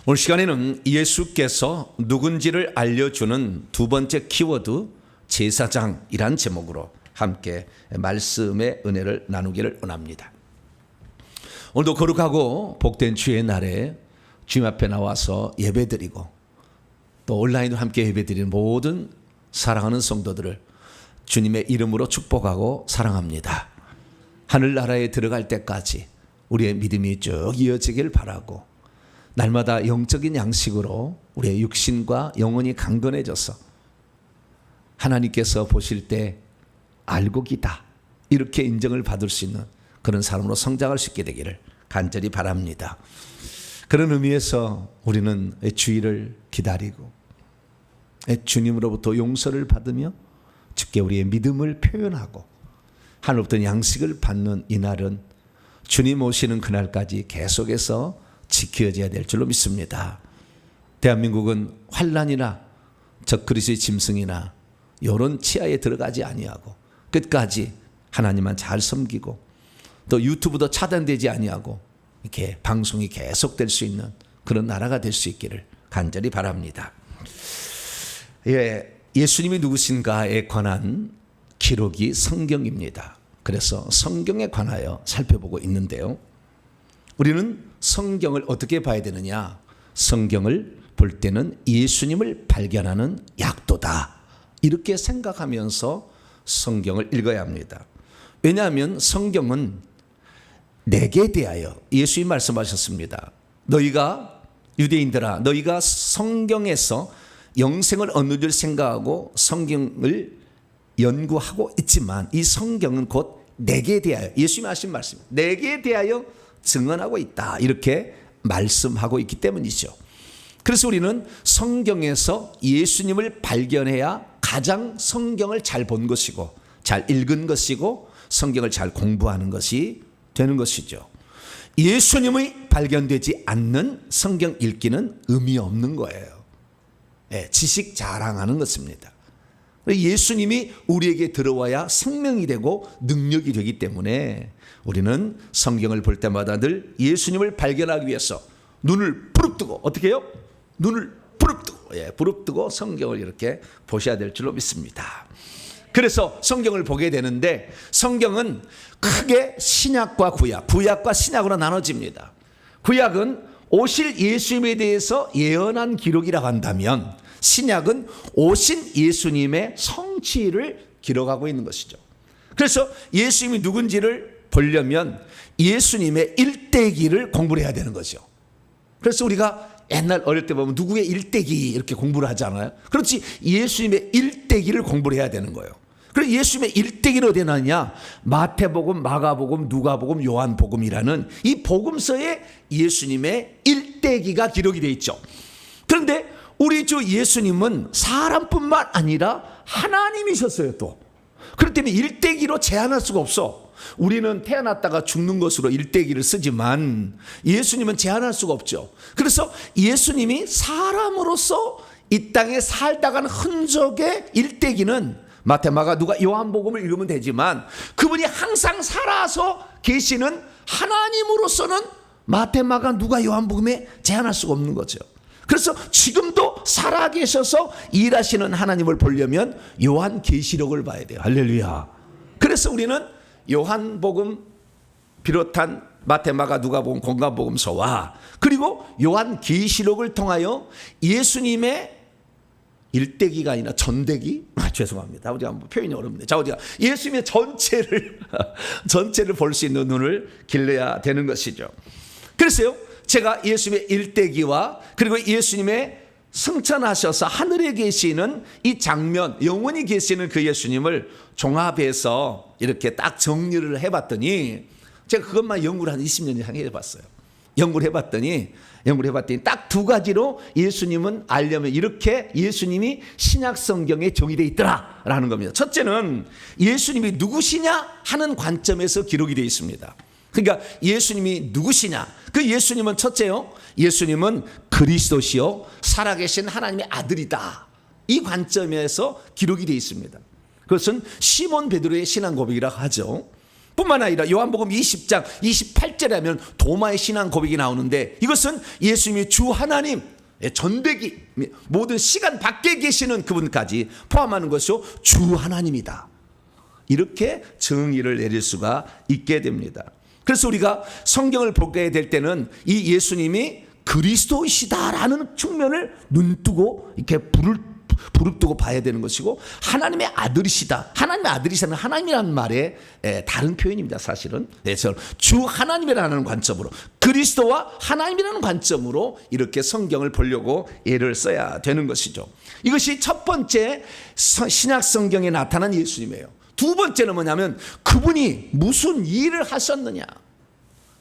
오늘 시간에는 예수께서 누군지를 알려주는 두 번째 키워드 제사장이란 제목으로 함께 말씀의 은혜를 나누기를 원합니다. 오늘도 거룩하고 복된 주의 날에 주님 앞에 나와서 예배드리고 또 온라인으로 함께 예배드리는 모든 사랑하는 성도들을 주님의 이름으로 축복하고 사랑합니다. 하늘나라에 들어갈 때까지 우리의 믿음이 쭉 이어지길 바라고 날마다 영적인 양식으로 우리의 육신과 영혼이 강건해져서 하나님께서 보실 때 알곡이다 이렇게 인정을 받을 수 있는 그런 사람으로 성장할 수 있게 되기를 간절히 바랍니다. 그런 의미에서 우리는 주일을 기다리고 주님으로부터 용서를 받으며 주께 우리의 믿음을 표현하고 하늘부터 양식을 받는 이날은 주님 오시는 그날까지 계속해서 지켜져야 될 줄로 믿습니다. 대한민국은 환난이나 적그리스도의 짐승이나 이런 치하에 들어가지 아니하고 끝까지 하나님만 잘 섬기고 또 유튜브도 차단되지 아니하고 이렇게 방송이 계속될 수 있는 그런 나라가 될 수 있기를 간절히 바랍니다. 예수님이 누구신가에 관한 기록이 성경입니다. 그래서 성경에 관하여 살펴보고 있는데요. 우리는 성경을 어떻게 봐야 되느냐? 성경을 볼 때는 예수님을 발견하는 약도다. 이렇게 생각하면서 성경을 읽어야 합니다. 왜냐하면 성경은 내게 대하여 예수님 말씀하셨습니다. 너희가 유대인들아 너희가 성경에서 영생을 얻는 줄 생각하고 성경을 연구하고 있지만 이 성경은 곧 내게 대하여 예수님이 하신 말씀 내게 대하여 증언하고 있다 이렇게 말씀하고 있기 때문이죠. 그래서 우리는 성경에서 예수님을 발견해야 가장 성경을 잘 본 것이고 잘 읽은 것이고 성경을 잘 공부하는 것이 되는 것이죠. 예수님이 발견되지 않는 성경 읽기는 의미 없는 거예요. 지식 자랑하는 것입니다. 예수님이 우리에게 들어와야 생명이 되고 능력이 되기 때문에 우리는 성경을 볼 때마다 늘 예수님을 발견하기 위해서 눈을 부릅뜨고 어떻게 해요? 눈을 부릅뜨고 성경을 이렇게 보셔야 될 줄로 믿습니다. 그래서 성경을 보게 되는데 성경은 크게 신약과 구약과 신약으로 나눠집니다. 구약은 오실 예수님에 대해서 예언한 기록이라고 한다면 신약은 오신 예수님의 성취를 기록하고 있는 것이죠. 그래서 예수님이 누군지를 보려면 예수님의 일대기를 공부를 해야 되는 거죠. 그래서 우리가 옛날 어릴 때 보면 누구의 일대기 이렇게 공부를 하잖아요. 그렇지 예수님의 일대기를 공부를 해야 되는 거예요. 그래서 예수님의 일대기는 어디에 나느냐? 마태복음, 마가복음, 누가복음, 요한복음이라는 이 복음서에 예수님의 일대기가 기록이 되어 있죠. 그런데 우리 주 예수님은 사람뿐만 아니라 하나님이셨어요 또. 그렇기 때문에 일대기로 제한할 수가 없어. 우리는 태어났다가 죽는 것으로 일대기를 쓰지만 예수님은 제한할 수가 없죠. 그래서 예수님이 사람으로서 이 땅에 살다간 흔적의 일대기는 마태, 마가, 누가, 요한복음을 읽으면 되지만 그분이 항상 살아서 계시는 하나님으로서는 마태, 마가, 누가, 요한복음에 제한할 수가 없는 거죠. 그래서 지금도 살아계셔서 일하시는 하나님을 보려면 요한계시록을 봐야 돼요. 할렐루야. 그래서 우리는 요한복음 비롯한 마태, 마가, 누가복음, 공관복음서와 그리고 요한계시록을 통하여 예수님의 일대기가 아니라 전대기? 죄송합니다. 우리가 한번 표현이 어렵네요. 자, 우리가 예수님의 전체를 볼 수 있는 눈을 길러야 되는 것이죠. 그래서요, 제가 예수님의 일대기와 그리고 예수님의 승천하셔서 하늘에 계시는 이 장면, 영원히 계시는 그 예수님을 종합해서 이렇게 딱 정리를 해봤더니 제가 그것만 연구를 한 20년 이상 해봤어요. 연구를 해봤더니 딱 두 가지로 예수님은 알려면 이렇게 예수님이 신약 성경에 정의되어 있더라라는 겁니다. 첫째는 예수님이 누구시냐 하는 관점에서 기록이 되어 있습니다. 그러니까 예수님이 누구시냐? 그 예수님은 첫째요. 예수님은 그리스도시요 살아계신 하나님의 아들이다. 이 관점에서 기록이 되어 있습니다. 그것은 시몬 베드로의 신앙 고백이라고 하죠. 뿐만 아니라 요한복음 20장 28절에 하면 도마의 신앙 고백이 나오는데, 이것은 예수님이 주 하나님, 전대기, 모든 시간 밖에 계시는 그분까지 포함하는 것이요 주 하나님이다, 이렇게 정의를 내릴 수가 있게 됩니다. 그래서 우리가 성경을 보게 될 때는 이 예수님이 그리스도이시다라는 측면을 눈뜨고 이렇게 부릅뜨고 봐야 되는 것이고, 하나님의 아들이시다, 하나님의 아들이시다는 하나님이라는 말의 다른 표현입니다. 사실은 그래서 주 하나님이라는 관점으로, 그리스도와 하나님이라는 관점으로 이렇게 성경을 보려고 애를 써야 되는 것이죠. 이것이 첫 번째 신약 성경에 나타난 예수님이에요. 두 번째는 뭐냐면 그분이 무슨 일을 하셨느냐,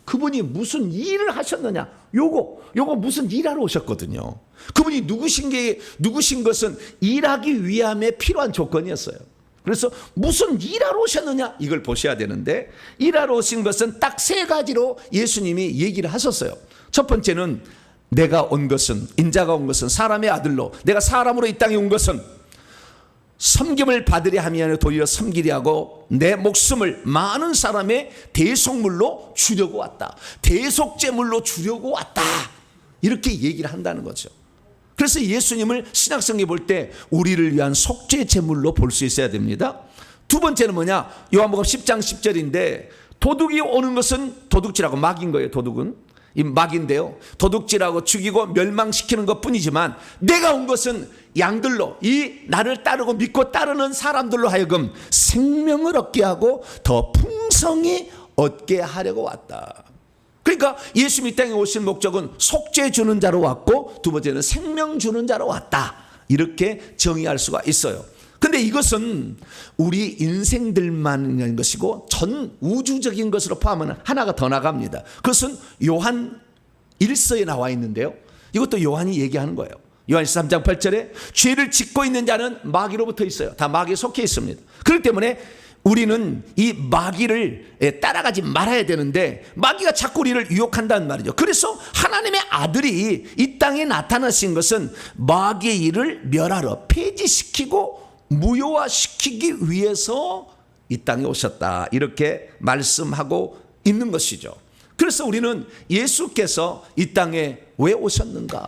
그분이 무슨 일을 하셨느냐, 요거 무슨 일하러 오셨거든요. 그분이 누구신 것은 일하기 위함에 필요한 조건이었어요. 그래서 무슨 일하러 오셨느냐, 이걸 보셔야 되는데, 일하러 오신 것은 딱 세 가지로 예수님이 얘기를 하셨어요. 첫 번째는 내가 온 것은, 인자가 온 것은 사람의 아들로, 내가 사람으로 이 땅에 온 것은 섬김을 받으려 함이 아니라 도리어 섬기려 하고 내 목숨을 많은 사람의 대속물로 주려고 왔다, 대속제물로 주려고 왔다, 이렇게 얘기를 한다는 거죠. 그래서 예수님을 신약성경에 볼 때 우리를 위한 속죄제물로 볼 수 있어야 됩니다. 두 번째는 뭐냐, 요한복음 10장 10절인데 도둑이 오는 것은 도둑질하고 막인 거예요. 도둑은 이 막인데요, 도둑질하고 죽이고 멸망시키는 것뿐이지만 내가 온 것은 양들로, 이 나를 따르고 믿고 따르는 사람들로 하여금 생명을 얻게 하고 더 풍성히 얻게 하려고 왔다. 그러니까 예수님이 이 땅에 오신 목적은 속죄 주는 자로 왔고, 두 번째는 생명 주는 자로 왔다, 이렇게 정의할 수가 있어요. 근데 이것은 우리 인생들만 있는 것이고 전 우주적인 것으로 포함하는 하나가 더 나갑니다. 그것은 요한 1서에 나와 있는데요, 이것도 요한이 얘기하는 거예요. 요한 3장 8절에 죄를 짓고 있는 자는 마귀로부터 있어요. 다 마귀에 속해 있습니다. 그렇기 때문에 우리는 이 마귀를 따라가지 말아야 되는데, 마귀가 자꾸 우리를 유혹한다는 말이죠. 그래서 하나님의 아들이 이 땅에 나타나신 것은 마귀의 일을 멸하러, 폐지시키고 무효화시키기 위해서 이 땅에 오셨다, 이렇게 말씀하고 있는 것이죠. 그래서 우리는 예수께서 이 땅에 왜 오셨는가,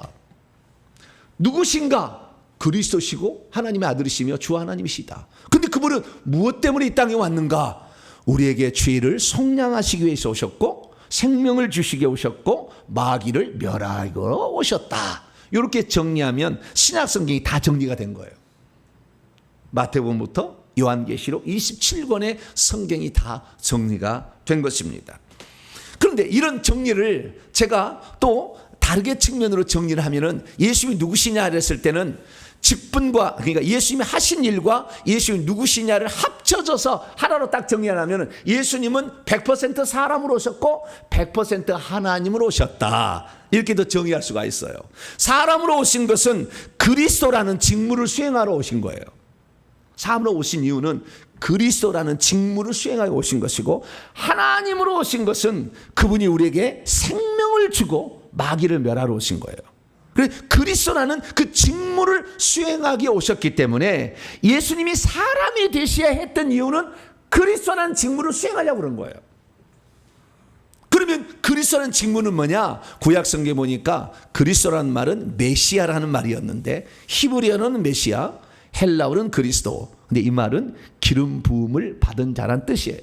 누구신가? 그리스도시고 하나님의 아들이시며 주 하나님이시다. 근데 그분은 무엇 때문에 이 땅에 왔는가? 우리에게 죄를 속량하시기 위해서 오셨고, 생명을 주시기 오셨고, 마귀를 멸하러 오셨다. 이렇게 정리하면 신약 성경이 다 정리가 된 거예요. 마태복음부터 요한계시록 27권의 성경이 다 정리가 된 것입니다. 그런데 이런 정리를 제가 또 다르게 측면으로 정리를 하면은, 예수님이 누구시냐 했을 때는 직분과, 그러니까 예수님이 하신 일과 예수님이 누구시냐를 합쳐져서 하나로 딱 정리하면, 예수님은 100% 사람으로 오셨고 100% 하나님으로 오셨다, 이렇게도 정의할 수가 있어요. 사람으로 오신 것은 그리스도라는 직무를 수행하러 오신 거예요. 사람으로 오신 이유는 그리스도라는 직무를 수행하여 오신 것이고, 하나님으로 오신 것은 그분이 우리에게 생명을 주고 마귀를 멸하러 오신 거예요. 그리스도라는 그 직무를 수행하기 오셨기 때문에 예수님이 사람이 되셔야 했던 이유는 그리스도라는 직무를 수행하려고 그런 거예요. 그러면 그리스도라는 직무는 뭐냐? 구약 성경에 보니까 그리스도라는 말은 메시아라는 말이었는데, 히브리어는 메시아, 헬라어는 그리스도. 근데 이 말은 기름 부음을 받은 자란 뜻이에요.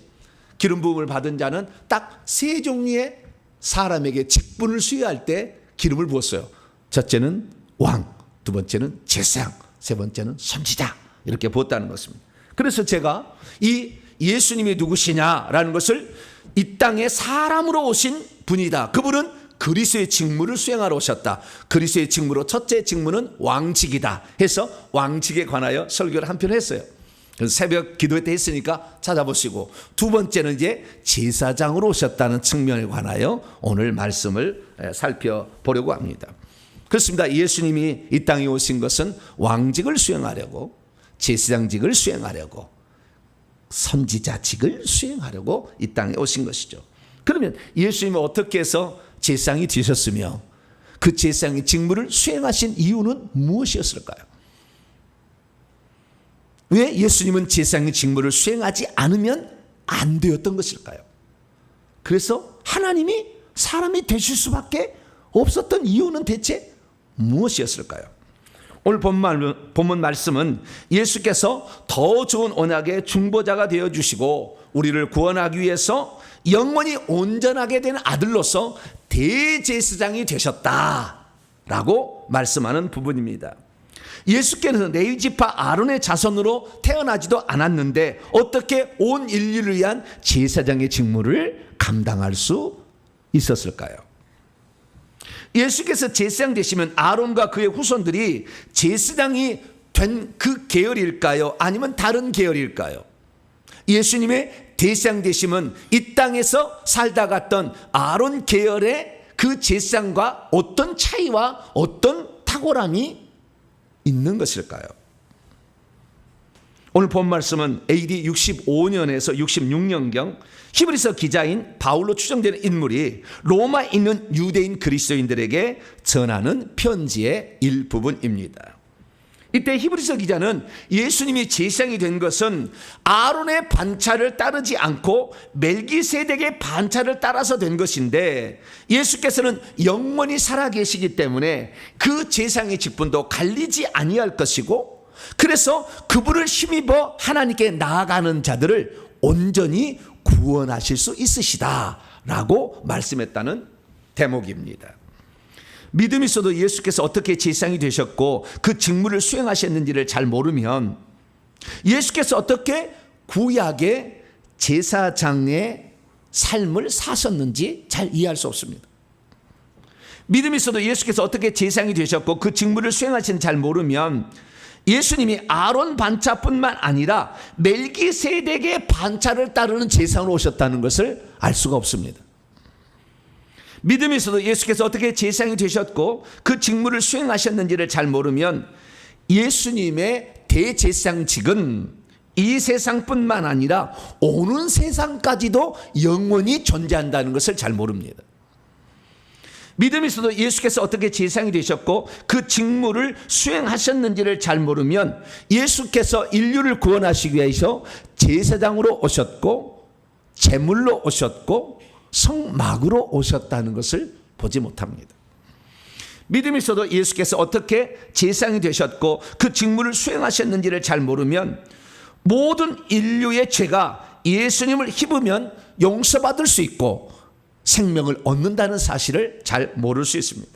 기름 부음을 받은 자는 딱 세 종류의 사람에게 직분을 수행할 때 기름을 부었어요. 첫째는 왕, 두 번째는 제사장, 세 번째는 선지자, 이렇게 부었다는 것입니다. 그래서 제가 이 예수님이 누구시냐라는 것을 이 땅에 사람으로 오신 분이다, 그분은 그리스도의 직무를 수행하러 오셨다, 그리스도의 직무로 첫째 직무는 왕직이다 해서 왕직에 관하여 설교를 한 편 했어요. 그래서 새벽 기도회 때 했으니까 찾아보시고, 두 번째는 이제 제사장으로 오셨다는 측면에 관하여 오늘 말씀을 살펴보려고 합니다. 그렇습니다. 예수님이 이 땅에 오신 것은 왕직을 수행하려고, 제사장직을 수행하려고, 선지자직을 수행하려고 이 땅에 오신 것이죠. 그러면 예수님이 어떻게 해서 제사장이 되셨으며 그 제사장의 직무를 수행하신 이유는 무엇이었을까요? 왜 예수님은 제사장의 직무를 수행하지 않으면 안 되었던 것일까요? 그래서 하나님이 사람이 되실 수밖에 없었던 이유는 대체 무엇이었을까요? 오늘 본문 말씀은 예수께서 더 좋은 언약의 중보자가 되어주시고 우리를 구원하기 위해서 영원히 온전하게 된 아들로서 대제사장이 되셨다라고 말씀하는 부분입니다. 예수께서는 레위지파 아론의 자손으로 태어나지도 않았는데 어떻게 온 인류를 위한 제사장의 직무를 감당할 수 있었을까요? 예수께서 제사장 되시면 아론과 그의 후손들이 제사장이 된 그 계열일까요? 아니면 다른 계열일까요? 예수님의 제사장 되심은 이 땅에서 살다 갔던 아론 계열의 그 제사장과 어떤 차이와 어떤 탁월함이 있는 것일까요? 오늘 본 말씀은 AD 65년에서 66년경 히브리서 기자인 바울로 추정되는 인물이 로마에 있는 유대인 그리스도인들에게 전하는 편지의 일부분입니다. 이때 히브리서 기자는 예수님이 제사장이 된 것은 아론의 반차를 따르지 않고 멜기세덱의 반차를 따라서 된 것인데 예수께서는 영원히 살아계시기 때문에 그 제사장의 직분도 갈리지 아니할 것이고 그래서 그분을 힘입어 하나님께 나아가는 자들을 온전히 구원하실 수 있으시다라고 말씀했다는 대목입니다. 믿음이 있어도 예수께서 어떻게 제사장이 되셨고 그 직무를 수행하셨는지를 잘 모르면 예수께서 어떻게 구약의 제사장의 삶을 사셨는지 잘 이해할 수 없습니다. 믿음이 있어도 예수께서 어떻게 제사장이 되셨고 그 직무를 수행하시는지 잘 모르면 예수님이 아론 반차뿐만 아니라 멜기세덱의 반차를 따르는 제사장으로 오셨다는 것을 알 수가 없습니다. 믿음이 있어도 예수께서 어떻게 제사장이 되셨고 그 직무를 수행하셨는지를 잘 모르면 예수님의 대제사장직은 이 세상뿐만 아니라 오는 세상까지도 영원히 존재한다는 것을 잘 모릅니다. 믿음이 있어도 예수께서 어떻게 제사장이 되셨고 그 직무를 수행하셨는지를 잘 모르면 예수께서 인류를 구원하시기 위해서 제사장으로 오셨고 제물로 오셨고 성막으로 오셨다는 것을 보지 못합니다. 믿음이 있어도 예수께서 어떻게 제사장이 되셨고 그 직무를 수행하셨는지를 잘 모르면 모든 인류의 죄가 예수님을 힘으면 용서받을 수 있고 생명을 얻는다는 사실을 잘 모를 수 있습니다.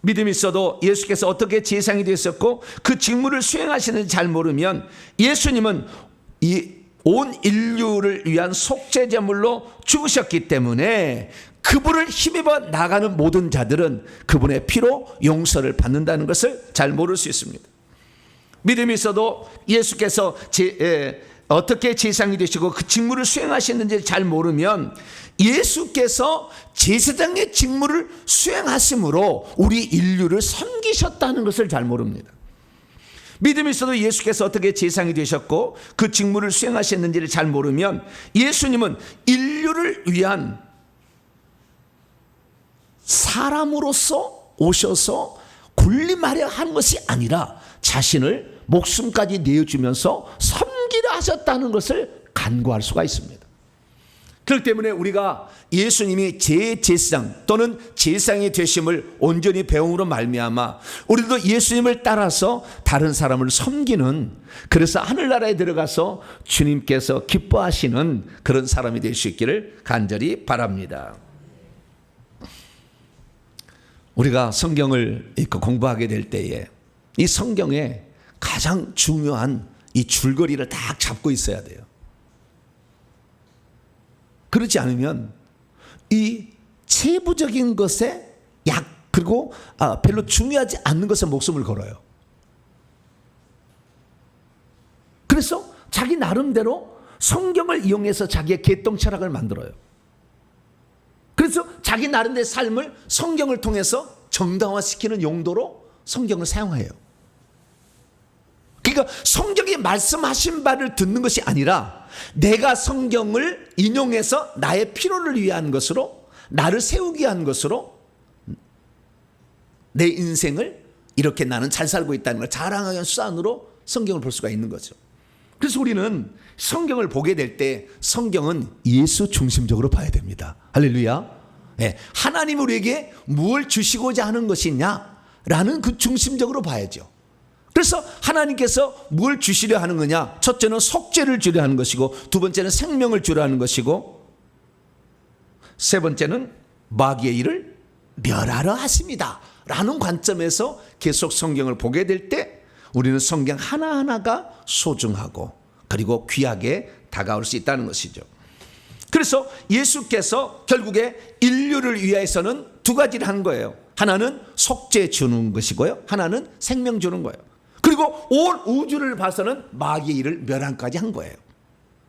믿음이 있어도 예수께서 어떻게 제사장이 되셨고 그 직무를 수행하시는지 잘 모르면 예수님은 온 인류를 위한 속죄제물로 죽으셨기 때문에 그분을 힘입어 나가는 모든 자들은 그분의 피로 용서를 받는다는 것을 잘 모를 수 있습니다. 믿음이 있어도 예수께서 어떻게 제사장이 되시고 그 직무를 수행하셨는지 잘 모르면 예수께서 제사장의 직무를 수행하심으로 우리 인류를 섬기셨다는 것을 잘 모릅니다. 믿음이 있어도 예수께서 어떻게 제사장이 되셨고 그 직무를 수행하셨는지를 잘 모르면 예수님은 인류를 위한 사람으로서 오셔서 군림하려 한 것이 아니라 자신을 목숨까지 내어주면서 섬기려 하셨다는 것을 간구할 수가 있습니다. 그렇기 때문에 우리가 예수님이 제제사장 또는 제사장이 되심을 온전히 배움으로 말미암아 우리도 예수님을 따라서 다른 사람을 섬기는, 그래서 하늘나라에 들어가서 주님께서 기뻐하시는 그런 사람이 될 수 있기를 간절히 바랍니다. 우리가 성경을 읽고 공부하게 될 때에 이 성경에 가장 중요한 이 줄거리를 딱 잡고 있어야 돼요. 그렇지 않으면 이 세부적인 것에 그리고 별로 중요하지 않는 것에 목숨을 걸어요. 그래서 자기 나름대로 성경을 이용해서 자기의 개똥 철학을 만들어요. 그래서 자기 나름대로의 삶을 성경을 통해서 정당화시키는 용도로 성경을 사용해요. 그러니까 성경이 말씀하신 바를 듣는 것이 아니라 내가 성경을 인용해서 나의 필요를 위한 것으로, 나를 세우기 위한 것으로 내 인생을 이렇게 나는 잘 살고 있다는 걸 자랑하는 수단으로 성경을 볼 수가 있는 거죠. 그래서 우리는 성경을 보게 될 때 성경은 예수 중심적으로 봐야 됩니다. 할렐루야. 네, 하나님 우리에게 무엇을 주시고자 하는 것이냐라는 그 중심적으로 봐야죠. 그래서 하나님께서 뭘 주시려 하는 거냐? 첫째는 속죄를 주려 하는 것이고, 두 번째는 생명을 주려 하는 것이고, 세 번째는 마귀의 일을 멸하려 하십니다 라는 관점에서 계속 성경을 보게 될 때 우리는 성경 하나하나가 소중하고 그리고 귀하게 다가올 수 있다는 것이죠. 그래서 예수께서 결국에 인류를 위해서는 두 가지를 한 거예요. 하나는 속죄 주는 것이고요, 하나는 생명 주는 거예요. 그리고 온 우주를 봐서는 마귀의 일을 멸함까지 한 거예요.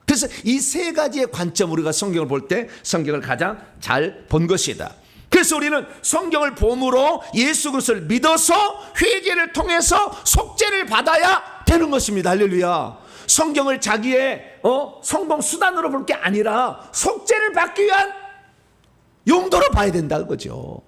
그래서 이 세 가지의 관점으로 우리가 성경을 볼 때 성경을 가장 잘 본 것이다. 그래서 우리는 성경을 봄으로 예수 그리스도를 믿어서 회개를 통해서 속죄를 받아야 되는 것입니다. 할렐루야. 성경을 자기의 성공 수단으로 볼 게 아니라 속죄를 받기 위한 용도로 봐야 된다는 거죠.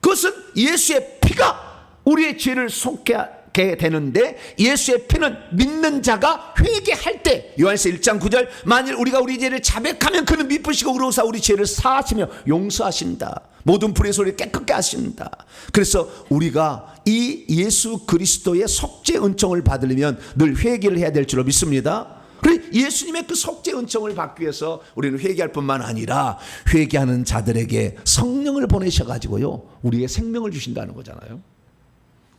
그것은 예수의 피가 우리의 죄를 속하게 되는데, 예수의 피는 믿는 자가 회개할 때, 요한서 1장 9절, 만일 우리가 우리 죄를 자백하면 그는 미쁘시고 의로우사 우리 죄를 사하시며 용서하신다. 모든 불의 소리를 깨끗게 하신다. 그래서 우리가 이 예수 그리스도의 속죄 은총을 받으려면 늘 회개를 해야 될 줄로 믿습니다. 그래, 예수님의 그 속죄 은총을 받기 위해서 우리는 회개할 뿐만 아니라 회개하는 자들에게 성령을 보내셔가지고요, 우리의 생명을 주신다는 거잖아요.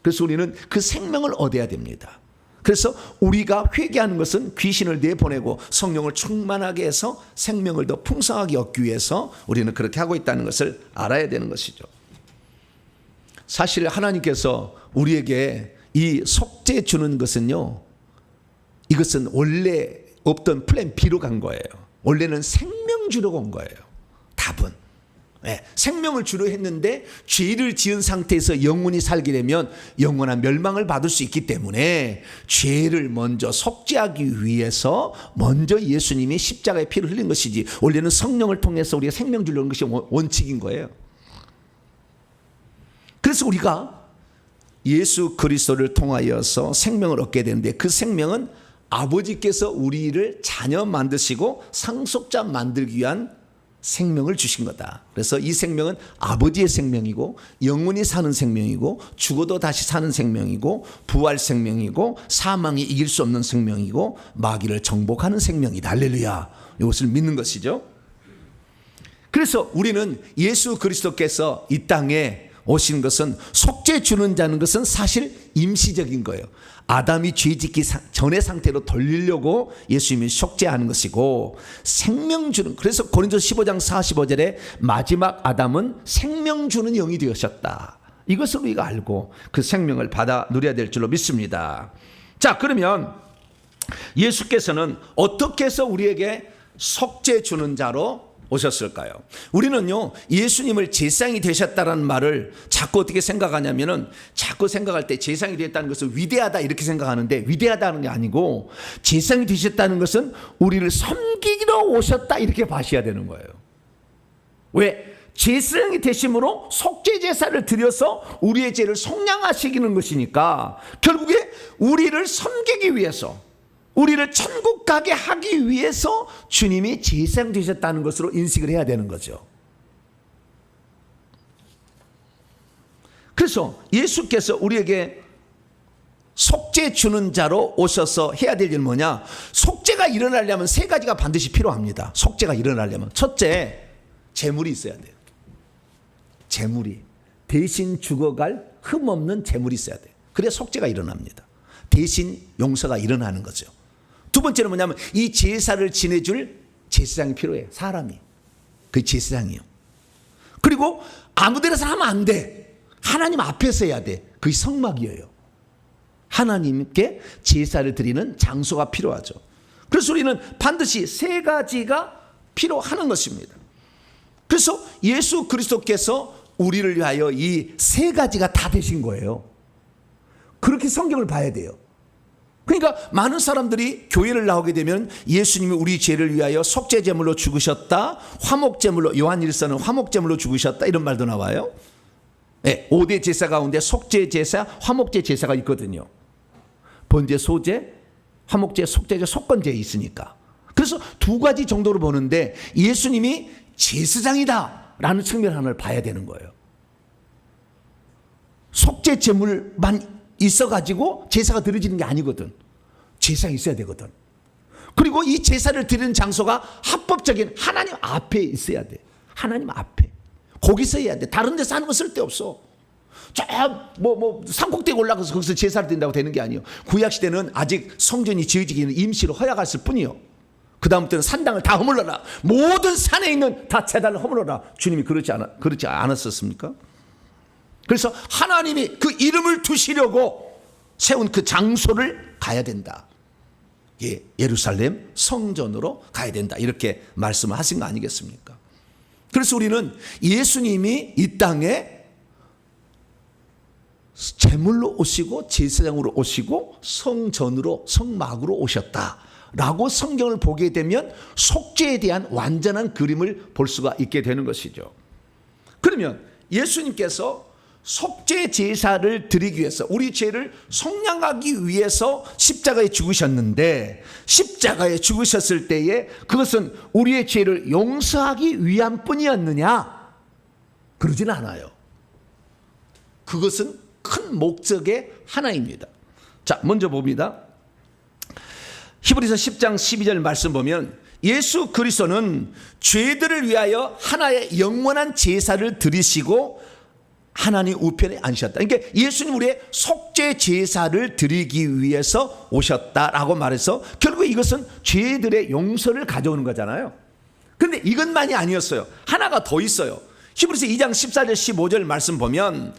그래서 우리는 그 생명을 얻어야 됩니다. 그래서 우리가 회개하는 것은 귀신을 내보내고 성령을 충만하게 해서 생명을 더 풍성하게 얻기 위해서 우리는 그렇게 하고 있다는 것을 알아야 되는 것이죠. 사실 하나님께서 우리에게 이 속죄 주는 것은요, 이것은 원래 없던 플랜 B로 간 거예요. 원래는 생명 주려고 온 거예요. 답은 생명을 주려 했는데 죄를 지은 상태에서 영원히 살게 되면 영원한 멸망을 받을 수 있기 때문에 죄를 먼저 속죄하기 위해서 먼저 예수님이 십자가의 피를 흘린 것이지, 원래는 성령을 통해서 우리가 생명 주려는 것이 원칙인 거예요. 그래서 우리가 예수 그리스도를 통하여서 생명을 얻게 되는데, 그 생명은 아버지께서 우리를 자녀 만드시고 상속자 만들기 위한 생명을 주신 거다. 그래서 이 생명은 아버지의 생명이고 영원히 사는 생명이고 죽어도 다시 사는 생명이고 부활 생명이고 사망이 이길 수 없는 생명이고 마귀를 정복하는 생명이다. 할렐루야. 이것을 믿는 것이죠. 그래서 우리는 예수 그리스도께서 이 땅에 오신 것은, 속죄 주는 자는 것은 사실 임시적인 거예요. 아담이 죄 짓기 전의 상태로 돌리려고 예수님이 속죄하는 것이고, 생명 주는, 그래서 고린도서 15장 45절에 마지막 아담은 생명 주는 영이 되셨다. 이것을 우리가 알고 그 생명을 받아 누려야 될 줄로 믿습니다. 자, 그러면 예수께서는 어떻게 해서 우리에게 속죄 주는 자로 오셨을까요? 우리는요, 예수님을 제사장이 되셨다는 말을 자꾸 어떻게 생각하냐면은, 자꾸 생각할 때 제사장이 되었다는 것은 위대하다 이렇게 생각하는데, 위대하다는 게 아니고 제사장이 되셨다는 것은 우리를 섬기기로 오셨다 이렇게 봐셔야 되는 거예요. 왜? 제사장이 되심으로 속죄 제사를 드려서 우리의 죄를 속량하시기는 것이니까, 결국에 우리를 섬기기 위해서, 우리를 천국 가게 하기 위해서 주님이 제사장 되셨다는 것으로 인식을 해야 되는 거죠. 그래서 예수께서 우리에게 속죄 주는 자로 오셔서 해야 될 일은 뭐냐? 속죄가 일어나려면 세 가지가 반드시 필요합니다. 속죄가 일어나려면 첫째, 재물이 있어야 돼요. 재물이, 대신 죽어갈 흠없는 재물이 있어야 돼요. 그래야 속죄가 일어납니다. 대신 용서가 일어나는 거죠. 두 번째는 뭐냐면, 이 제사를 지내줄 제사장이 필요해요. 사람이. 그 제사장이요. 그리고 아무 데나 하면 안 돼. 하나님 앞에서 해야 돼. 그게 성막이에요. 하나님께 제사를 드리는 장소가 필요하죠. 그래서 우리는 반드시 세 가지가 필요하는 것입니다. 그래서 예수 그리스도께서 우리를 위하여 이 세 가지가 다 되신 거예요. 그렇게 성경을 봐야 돼요. 그러니까 많은 사람들이 교회를 나오게 되면 예수님이 우리 죄를 위하여 속죄 제물로 죽으셨다, 화목 제물로, 요한일서는 화목 제물로 죽으셨다 이런 말도 나와요. 네, 5대 제사 가운데 속죄 제사, 화목제 제사가 있거든요. 번제, 소제, 화목제, 속죄제, 속건제에 있으니까. 그래서 두 가지 정도로 보는데 예수님이 제사장이다라는 측면 하나를 봐야 되는 거예요. 속죄 제물만 있어가지고 제사가 드려지는 게 아니거든. 제사가 있어야 되거든. 그리고 이 제사를 드리는 장소가 합법적인 하나님 앞에 있어야 돼. 하나님 앞에. 거기서 해야 돼. 다른 데서 하는 거 쓸데없어. 산꼭대기 올라가서 거기서 제사를 드린다고 되는 게 아니에요. 구약시대는 아직 성전이 지어지기는 임시로 허락했을 뿐이요. 그 다음부터는 산당을 다 허물러라. 모든 산에 있는 다 제단을 허물러라. 주님이 그렇지 않았었습니까? 그래서 하나님이 그 이름을 두시려고 세운 그 장소를 가야 된다. 예, 예루살렘 성전으로 가야 된다. 이렇게 말씀을 하신 거 아니겠습니까? 그래서 우리는 예수님이 이 땅에 제물로 오시고 제사장으로 오시고 성전으로 성막으로 오셨다라고 성경을 보게 되면 속죄에 대한 완전한 그림을 볼 수가 있게 되는 것이죠. 그러면 예수님께서 속죄 제사를 드리기 위해서 우리 죄를 속량하기 위해서 십자가에 죽으셨는데 십자가에 죽으셨을 때에 그것은 우리의 죄를 용서하기 위한 뿐이었느냐? 그러진 않아요. 그것은 큰 목적의 하나입니다. 자, 먼저 봅니다. 히브리서 10장 12절 말씀 보면 예수 그리스도는 죄들을 위하여 하나의 영원한 제사를 드리시고 하나님 우편에 앉으셨다. 그러니까 예수님 우리의 속죄 제사를 드리기 위해서 오셨다라고 말해서 결국 이것은 죄들의 용서를 가져오는 거잖아요. 그런데 이것만이 아니었어요. 하나가 더 있어요. 히브리서 2장 14절 15절 말씀 보면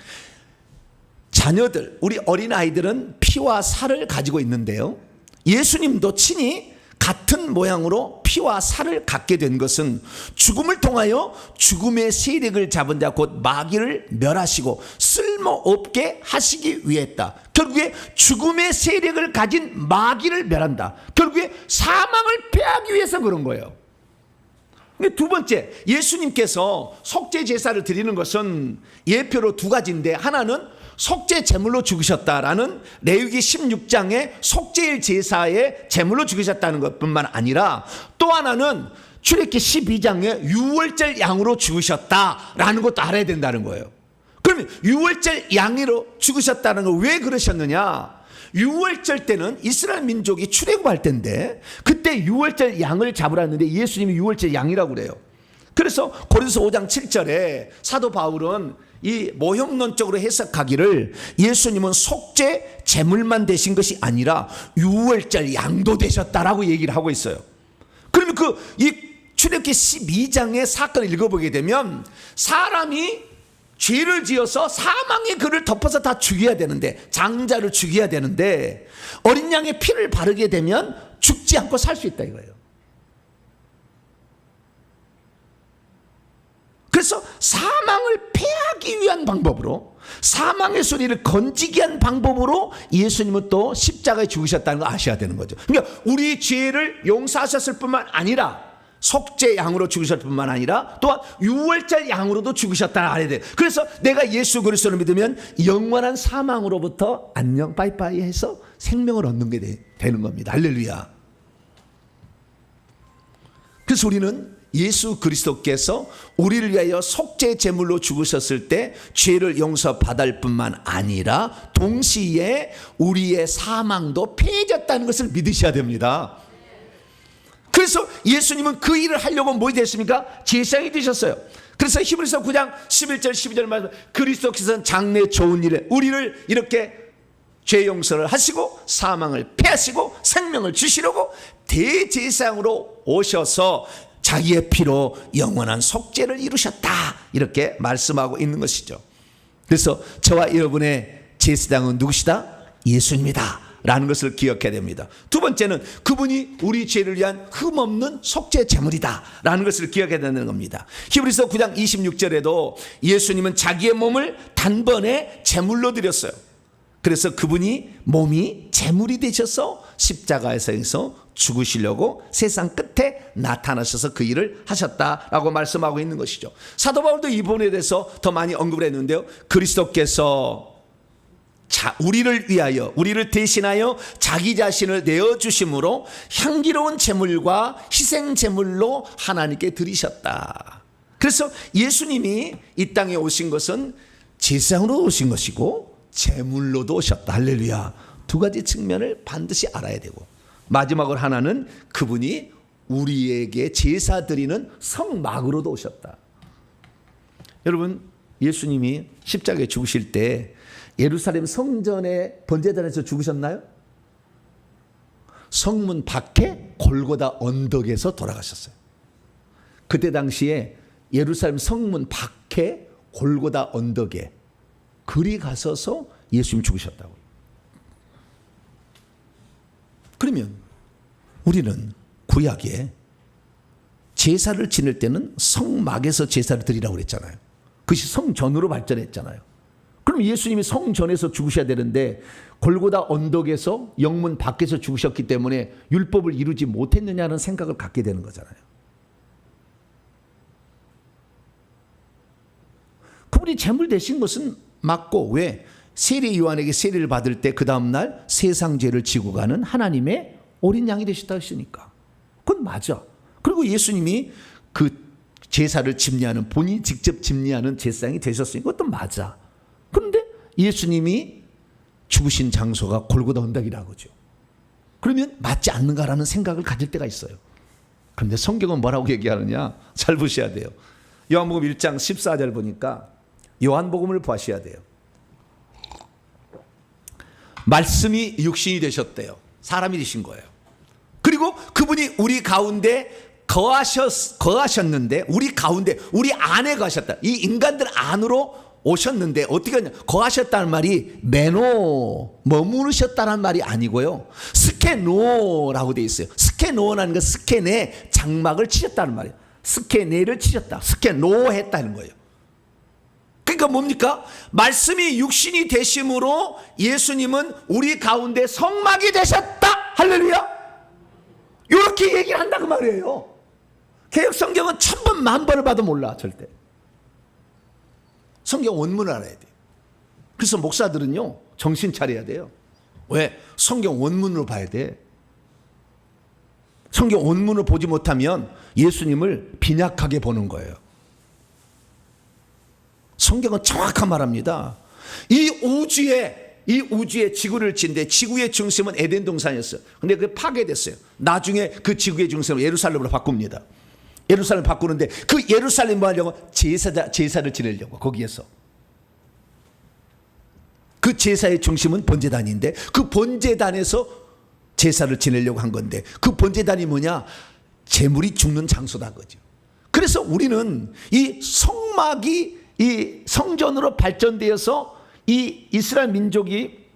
자녀들, 우리 어린아이들은 피와 살을 가지고 있는데요. 예수님도 친히 같은 모양으로 피와 살을 갖게 된 것은 죽음을 통하여 죽음의 세력을 잡은 자 곧 마귀를 멸하시고 쓸모없게 하시기 위했다. 결국에 죽음의 세력을 가진 마귀를 멸한다. 결국에 사망을 패하기 위해서 그런 거예요. 두 번째, 예수님께서 속죄 제사를 드리는 것은 예표로 두 가지인데 하나는 속죄 제물로 죽으셨다라는 레위기 16장의 속죄일 제사의 제물로 죽으셨다는 것뿐만 아니라 또 하나는 출애굽기 12장의 유월절 양으로 죽으셨다라는 것도 알아야 된다는 거예요. 그러면 유월절 양으로 죽으셨다는 건 왜 그러셨느냐? 유월절 때는 이스라엘 민족이 출애굽할 때인데 그때 유월절 양을 잡으라는데 예수님이 유월절 양이라고 그래요. 그래서 고린도서 5장 7절에 사도 바울은 이 모형론적으로 해석하기를 예수님은 속죄 제물만 되신 것이 아니라 유월절 양도 되셨다라고 얘기를 하고 있어요. 그러면 이 출애굽기 12장의 사건을 읽어보게 되면 사람이 죄를 지어서 사망의 그를 덮어서 다 죽여야 되는데 장자를 죽여야 되는데 어린 양의 피를 바르게 되면 죽지 않고 살 수 있다 이거예요. 그래서 사망을 패하기 위한 방법으로 사망의 소리를 건지게 한 방법으로 예수님은 또 십자가에 죽으셨다는 거 아셔야 되는 거죠. 그러니까 우리 죄를 용서하셨을 뿐만 아니라 속죄 양으로 죽으셨을 뿐만 아니라 또한 유월절 양으로도 죽으셨다는 알아야 돼요. 그래서 내가 예수 그리스도를 믿으면 영원한 사망으로부터 안녕 빠이빠이 해서 생명을 얻는 게 되는 겁니다. 할렐루야. 그래서 우리는 예수 그리스도께서 우리를 위하여 속죄 제물로 죽으셨을 때 죄를 용서받을 뿐만 아니라 동시에 우리의 사망도 패해졌다는 것을 믿으셔야 됩니다. 그래서 예수님은 그 일을 하려고 뭐 됐습니까? 제사장이 되셨어요. 그래서 히브리서 9장 11절 12절 말씀 그리스도께서는 장래 좋은 일에 우리를 이렇게 죄 용서를 하시고 사망을 패하시고 생명을 주시려고 대제사장으로 오셔서 자기의 피로 영원한 속죄를 이루셨다 이렇게 말씀하고 있는 것이죠. 그래서 저와 여러분의 제사장은 누구시다? 예수님이다 라는 것을 기억해야 됩니다. 두 번째는 그분이 우리 죄를 위한 흠없는 속죄 제물이다 라는 것을 기억해야 되는 겁니다. 히브리서 9장 26절에도 예수님은 자기의 몸을 단번에 제물로 드렸어요. 그래서 그분이 몸이 제물이 되셔서 십자가에서 죽으시려고 세상 끝에 나타나셔서 그 일을 하셨다라고 말씀하고 있는 것이죠. 사도 바울도 이 부분에 대해서 더 많이 언급을 했는데요. 그리스도께서 우리를 위하여, 우리를 대신하여 자기 자신을 내어주심으로 향기로운 제물과 희생 제물로 하나님께 드리셨다. 그래서 예수님이 이 땅에 오신 것은 제사장으로 오신 것이고 제물로도 오셨다. 할렐루야. 두 가지 측면을 반드시 알아야 되고, 마지막으로 하나는 그분이 우리에게 제사 드리는 성막으로도 오셨다. 여러분, 예수님이 십자가에 죽으실 때 예루살렘 성전의 번제단에서 죽으셨나요? 성문 밖에 골고다 언덕에서 돌아가셨어요. 그때 당시에 예루살렘 성문 밖에 골고다 언덕에 그리 가서서 예수님이 죽으셨다고. 그러면 우리는 구약에 제사를 지낼 때는 성막에서 제사를 드리라고 그랬잖아요. 그것이 성전으로 발전했잖아요. 그럼 예수님이 성전에서 죽으셔야 되는데 골고다 언덕에서 영문 밖에서 죽으셨기 때문에 율법을 이루지 못했느냐는 생각을 갖게 되는 거잖아요. 그분이 제물 되신 것은 맞고, 왜? 세례 요한에게 세례를 받을 때 그 다음날 세상 죄를 지고 가는 하나님의 어린 양이 되셨다 했으니까 그건 맞아. 그리고 예수님이 그 제사를 집례하는, 본인이 직접 집례하는 제사장이 되셨으니까 그것도 맞아. 그런데 예수님이 죽으신 장소가 골고다 언덕이라고죠. 그러면 맞지 않는가라는 생각을 가질 때가 있어요. 그런데 성경은 뭐라고 얘기하느냐? 잘 보셔야 돼요. 요한복음 1장 14절 보니까, 요한복음을 보셔야 돼요. 말씀이 육신이 되셨대요. 사람이 되신 거예요. 그리고 그분이 우리 가운데 거하셨는데, 우리 가운데, 우리 안에 거하셨다. 이 인간들 안으로 오셨는데 어떻게 하냐? 거하셨다는 말이 메노, 머무르셨다는 말이 아니고요, 스케노라고 되어 있어요. 스케노라는 건 스케네, 장막을 치셨다는 말이에요. 스케네를 치셨다, 스케노 했다는 거예요. 그러니까 뭡니까? 말씀이 육신이 되심으로 예수님은 우리 가운데 성막이 되셨다. 할렐루야. 이렇게 얘기를 한다 그 말이에요. 개역 성경은 1000번 10,000번을 봐도 몰라. 절대. 성경 원문을 알아야 돼요. 그래서 목사들은요, 정신 차려야 돼요. 왜? 성경 원문으로 봐야 돼. 성경 원문을 보지 못하면 예수님을 빈약하게 보는 거예요. 성경은 정확한 말합니다. 이 우주에 지구를 짓는데 지구의 중심은 에덴 동산이었어요. 근데 그게 파괴됐어요. 나중에 그 지구의 중심을 예루살렘으로 바꿉니다. 예루살렘 바꾸는데 그 예루살렘 뭐 하려고? 제사를 지내려고. 거기에서 그 제사의 중심은 번제단인데 그 번제단에서 제사를 지내려고 한 건데, 그 번제단이 뭐냐? 제물이 죽는 장소다 그죠. 그래서 우리는 이 성막이 이 성전으로 발전되어서 이 이스라엘 민족이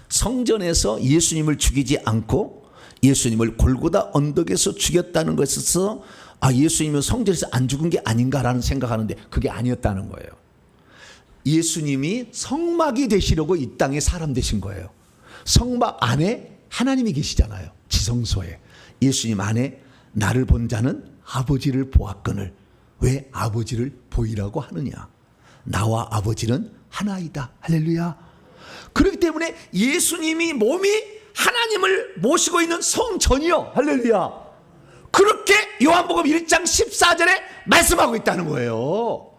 성전에서 예수님을 죽이지 않고 예수님을 골고다 언덕에서 죽였다는 것에서, 예수님은 성전에서 안 죽은 게 아닌가라는 생각하는데 그게 아니었다는 거예요. 예수님이 성막이 되시려고 이 땅에 사람 되신 거예요. 성막 안에 하나님이 계시잖아요. 지성소에. 예수님 안에 나를 본 자는 아버지를 보았거늘. 왜 아버지를 보이라고 하느냐? 나와 아버지는 하나이다. 할렐루야. 그렇기 때문에 예수님이 몸이 하나님을 모시고 있는 성전이요. 할렐루야. 그렇게 요한복음 1장 14절에 말씀하고 있다는 거예요.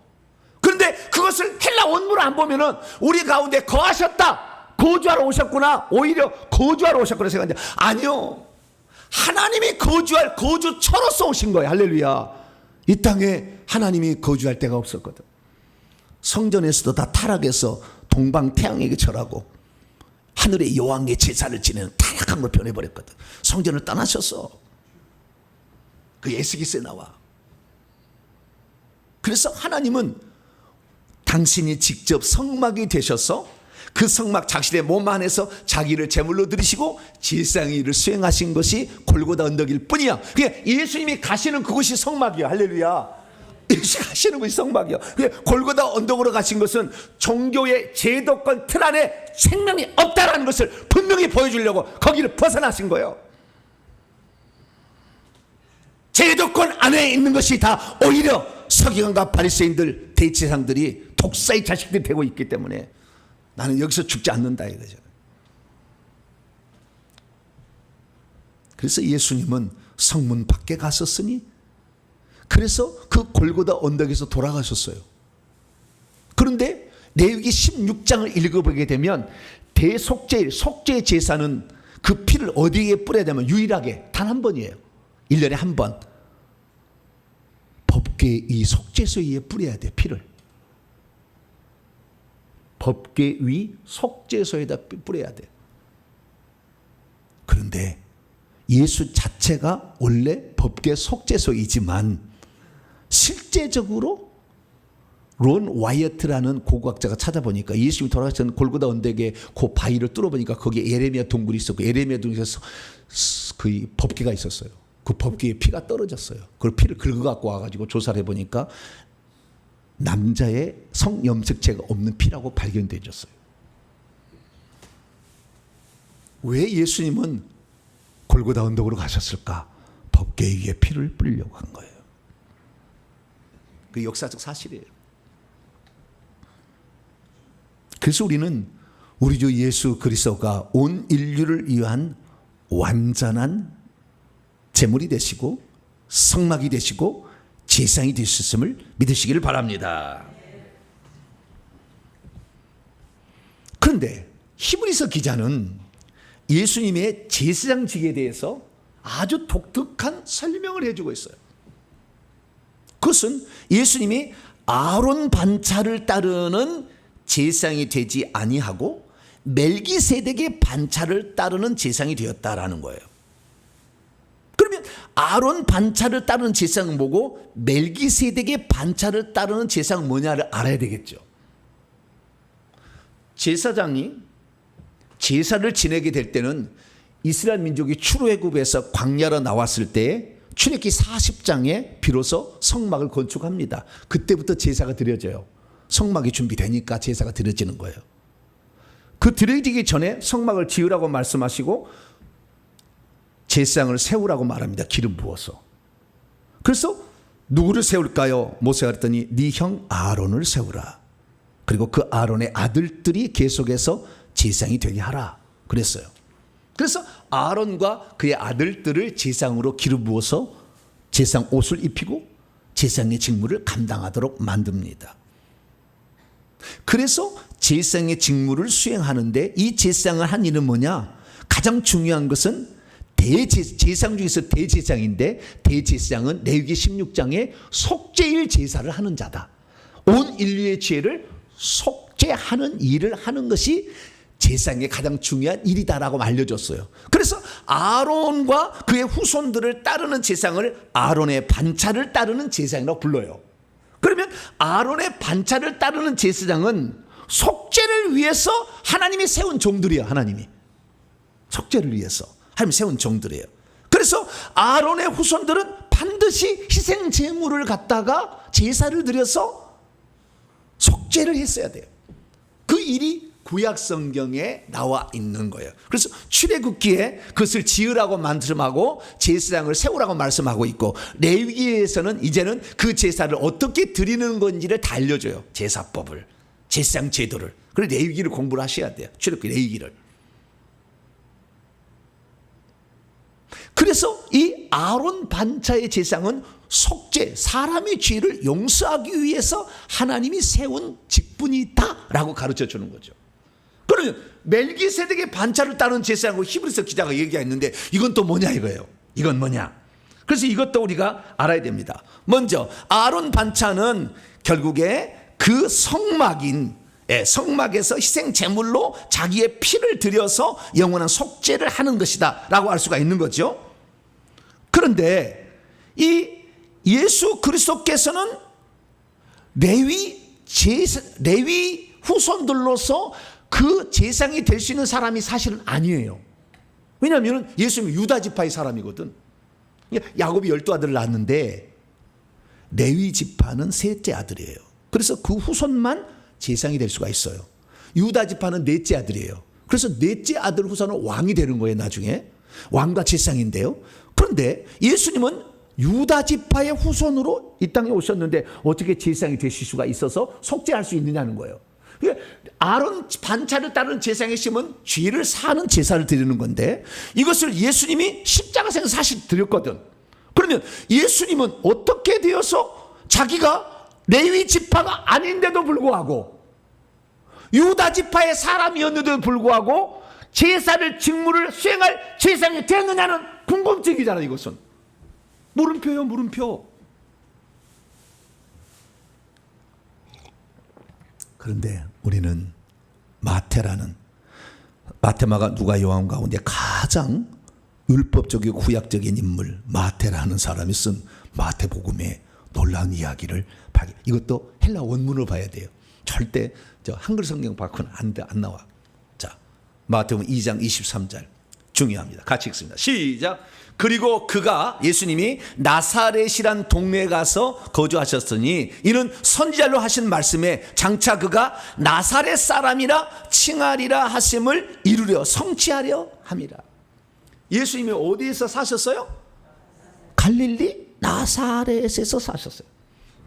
그런데 그것을 헬라 원문을 안 보면은 우리 가운데 거하셨다, 거주하러 오셨구나, 오히려 거주하러 오셨구나 생각하는데, 아니요. 하나님이 거주할 거주처로서 오신 거예요. 할렐루야. 이 땅에 하나님이 거주할 데가 없었거든. 성전에서도 다 타락해서 동방 태양에게 절하고 하늘의 여왕의 제사를 지내는 타락한 걸 변해버렸거든. 성전을 떠나셔서 그 에스겔서에 나와. 그래서 하나님은 당신이 직접 성막이 되셔서 그 성막 자신의 몸 안에서 자기를 제물로 드리시고 제사장의 일을 수행하신 것이 골고다 언덕일 뿐이야. 그게 예수님이 가시는 그곳이 성막이야. 할렐루야. 예수님이 가시는 것이 성막이야. 그게 골고다 언덕으로 가신 것은 종교의 제도권 틀 안에 생명이 없다라는 것을 분명히 보여주려고 거기를 벗어나신 거예요. 제도권 안에 있는 것이 다 오히려 서기관과 바리새인들, 대제사장들이 독사의 자식들이 되고 있기 때문에 나는 여기서 죽지 않는다 이거죠. 그래서 예수님은 성문 밖에 갔었으니 그래서 그 골고다 언덕에서 돌아가셨어요. 그런데 레위기 16장을 읽어보게 되면 대속죄, 속죄 제사는 그 피를 어디에 뿌려야 되면 유일하게 단 한 번이에요. 1년에 한 번. 법궤 위 속죄소에 뿌려야 돼, 피를. 법궤 위 속죄소에다 뿌려야 돼. 그런데 예수 자체가 원래 법궤 속죄소이지만 실제적으로 론 와이어트라는 고고학자가 찾아보니까 예수님이 돌아가신 골고다 언덕에 그 바위를 뚫어보니까 거기에 예레미야 동굴이 있었고 예레미야 동굴에서 그 법궤가 있었어요. 그 법궤에 피가 떨어졌어요. 그 피를 긁어갖고 와가지고 조사를 해보니까 남자의 성염색체가 없는 피라고 발견되었어요. 왜 예수님은 골고다 언덕으로 가셨을까? 법궤 위에 피를 뿌리려고 한 거예요. 그 역사적 사실이에요. 그래서 우리는 우리 주 예수 그리스도가 온 인류를 위한 완전한 제물이 되시고 성막이 되시고 제사장이 되셨음을 믿으시기를 바랍니다. 그런데 히브리서 기자는 예수님의 제사장직에 대해서 아주 독특한 설명을 해주고 있어요. 그것은 예수님이 아론 반차를 따르는 제사장이 되지 아니하고 멜기세덱의 반차를 따르는 제사장이 되었다라는 거예요. 그러면 아론 반차를 따르는 제사장은 뭐고 멜기세덱의 반차를 따르는 제사장은 뭐냐를 알아야 되겠죠. 제사장이 제사를 지내게 될 때는 이스라엘 민족이 출애굽에서 광야로 나왔을 때 출애굽기 40장에 비로소 성막을 건축합니다. 그때부터 제사가 드려져요. 성막이 준비되니까 제사가 드려지는 거예요. 그 드려지기 전에 성막을 지으라고 말씀하시고 제사장을 세우라고 말합니다. 기름 부어서. 그래서 누구를 세울까요? 모세가 그랬더니 네 형 아론을 세우라. 그리고 그 아론의 아들들이 계속해서 제사장이 되게 하라 그랬어요. 그래서 아론과 그의 아들들을 제사장으로 기름 부어서 제사장 옷을 입히고 제사장의 직무를 감당하도록 만듭니다. 그래서 제사장의 직무를 수행하는데 이 제사장을 한 일은 뭐냐? 가장 중요한 것은 제사장 중에서 대제사장인데 대제사장은 레위기 16장에 속죄일 제사를 하는 자다. 온 인류의 죄를 속죄하는 일을 하는 것이 제사장의 가장 중요한 일이다라고 알려줬어요. 그래서 아론과 그의 후손들을 따르는 제사장을 아론의 반차를 따르는 제사장이라고 불러요. 그러면 아론의 반차를 따르는 제사장은 속죄를 위해서 하나님이 세운 종들이에요. 하나님이 속죄를 위해서 하나님이 세운 종들이에요. 그래서 아론의 후손들은 반드시 희생 제물을 갖다가 제사를 드려서 속죄를 했어야 돼요. 그 일이 구약 성경에 나와 있는 거예요. 그래서 출애굽기에 그것을 지으라고 말씀하고 제사장을 세우라고 말씀하고 있고 레위기에서는 이제는 그 제사를 어떻게 드리는 건지를 다 알려줘요. 제사법을, 제사장 제도를. 그래서 레위기를 공부를 하셔야 돼요. 출애굽기 레위기를. 그래서 이 아론 반차의 제사장은 속죄, 사람의 죄를 용서하기 위해서 하나님이 세운 직분이다라고 가르쳐 주는 거죠. 그러면 멜기세덱의 반차를 따르는 제사장으로 히브리서 기자가 얘기했는데 이건 또 뭐냐 이거예요. 이건 뭐냐? 그래서 이것도 우리가 알아야 됩니다. 먼저 아론 반차는 결국에 그 성막인 성막에서 희생 제물로 자기의 피를 들여서 영원한 속죄를 하는 것이다 라고 알 수가 있는 거죠. 그런데 이 예수 그리스도께서는 레위 후손들로서 그 제사장이 될 수 있는 사람이 사실은 아니에요. 왜냐하면 예수님은 유다 지파의 사람이거든. 야곱이 12아들을 낳았는데 레위 지파는 셋째 아들이에요. 그래서 그 후손만 제사장이 될 수가 있어요. 유다 지파는 넷째 아들이에요. 그래서 넷째 아들 후손은 왕이 되는 거예요. 나중에 왕과 제사장인데요. 그런데 예수님은 유다 지파의 후손으로 이 땅에 오셨는데 어떻게 제사장이 되실 수가 있어서 속죄할 수 있느냐는 거예요. 아론 반차를 따르는 제사장의 심은 죄를 사는 제사를 드리는 건데 이것을 예수님이 십자가에서 사실 드렸거든. 그러면 예수님은 어떻게 되어서 자기가 레위 지파가 아닌데도 불구하고 유다 지파의 사람이었는데도 불구하고 제사를 직무를 수행할 제사장이 됐느냐는 궁금증이잖아요. 이것은 물음표예요. 물음표. 그런데 우리는 마태라는 마태마가 누가 요한 가운데 가장 율법적이고 구약적인 인물 마태라는 사람이 쓴 마태복음의 놀라운 이야기를 이것도 헬라 원문을 봐야 돼요. 절대 저 한글 성경 밖으로는 안 나와. 자, 마태복음 2장 23절 중요합니다. 같이 읽습니다. 시작. 그리고 그가 예수님이 나사렛이란 동네에 가서 거주하셨으니 이는 선지자로 하신 말씀에 장차 그가 나사렛 사람이라 칭하리라 하심을 이루려 성취하려 함이라. 예수님이 어디에서 사셨어요? 갈릴리 나사렛에서 사셨어요.